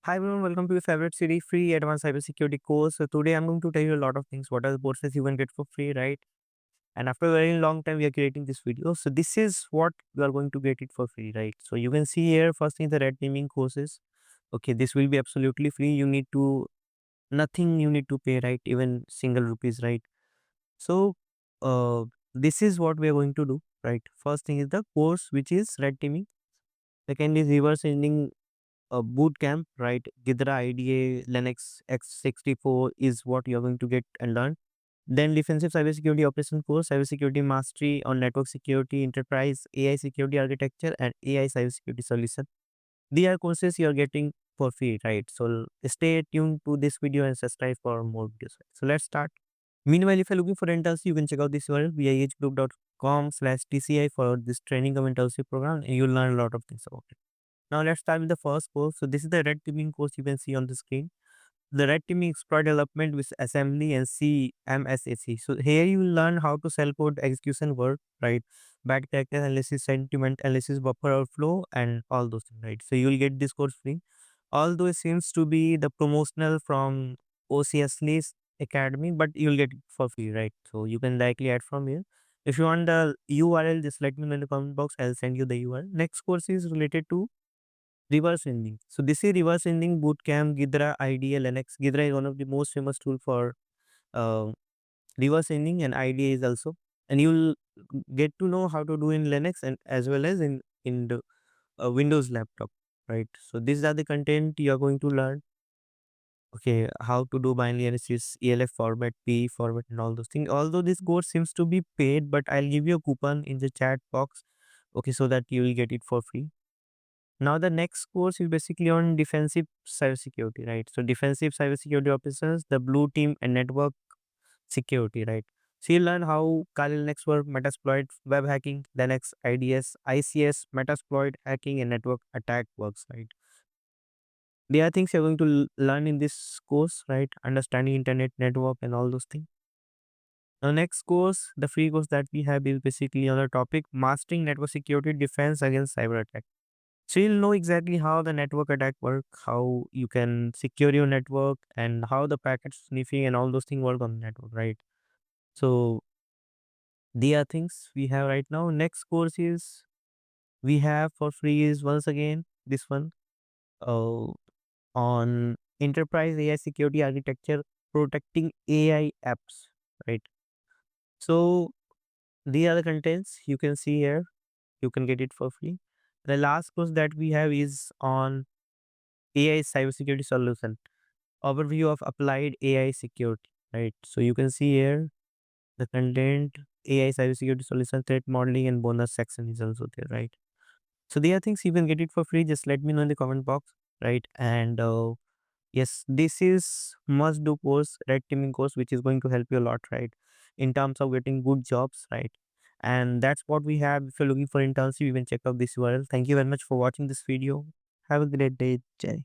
Hi everyone, welcome to your favorite city free advanced cybersecurity course. So today I'm going to tell you a lot of things. What are the courses you can get for free, right? And after a very long time, we are creating this video. So this is what you are going to get it for free, right? So you can see here, first thing, the red teaming courses. Okay, this will be absolutely free. You need to nothing you need to pay, right? Even single rupees, right? So this is what we are going to do, right? First thing is the course which is red teaming. Second is reverse engineering a bootcamp, right? Ghidra IDA Linux X64 is what you're going to get and learn. Then defensive cybersecurity operation course, cybersecurity mastery on network security, enterprise, AI security architecture, and AI cybersecurity solution. These are courses you're getting for free, right? So stay tuned to this video and subscribe for more videos. So let's start. Meanwhile, if you're looking for internship, you can check out this URL viehgroup.com/TCI for this training of internship program, and you'll learn a lot of things about it. Now let's start with the first course. So this is the red teaming course you can see on the screen. The red teaming exploit development with assembly and C MSAC. So here you will learn how to sell code execution work, right? Bad character analysis, sentiment analysis, buffer overflow, and all those things, right? So you will get this course free. Although it seems to be the promotional from OCS list Academy, but you'll get it for free, right? So you can directly add from here. If you want the URL, just let me know in the comment box. I'll send you the URL. Next course is related to reverse ending. So this is reverse ending bootcamp Ghidra IDA Linux. Ghidra is one of the most famous tool for uh, reverse ending, and IDA is also. And you'll get to know how to do in Linux and as well as in the Windows laptop, right? So these are the content you are going to learn. Okay, how to do binary analysis, ELF format, PE format, and all those things. Although this course seems to be paid, but I'll give you a coupon in the chat box. Okay, so that you will get it for free. Now the next course is basically on defensive cybersecurity, right? So defensive cybersecurity operations, the blue team and network security, right? So you learn how Kali Linux work, Metasploit, web hacking, Linux, IDS, ICS, Metasploit hacking and network attack works, right? There are things you're going to learn in this course, right? Understanding internet network and all those things. Now next course, the free course that we have is basically on the topic mastering network security defense against cyber attack. So you'll know exactly how the network attack work, how you can secure your network, and how the packet sniffing and all those things work on the network, right? So these are things we have right now. Next course is we have for free is once again this one uh, on enterprise AI security architecture protecting AI apps, right? So these are the contents you can see here. You can get it for free. The last course that we have is on AI cybersecurity solution. Overview of applied AI security, right? So you can see here the content, AI cybersecurity solution, threat modeling, and bonus section is also there, right? So there are things you can get it for free. Just let me know in the comment box, right? And yes, this is must do course, red teaming course, which is going to help you a lot, right? In terms of getting good jobs, right? And that's what we have. If you're looking for internship, you can check out this URL. Thank you very much for watching this video. Have a great day. Jai.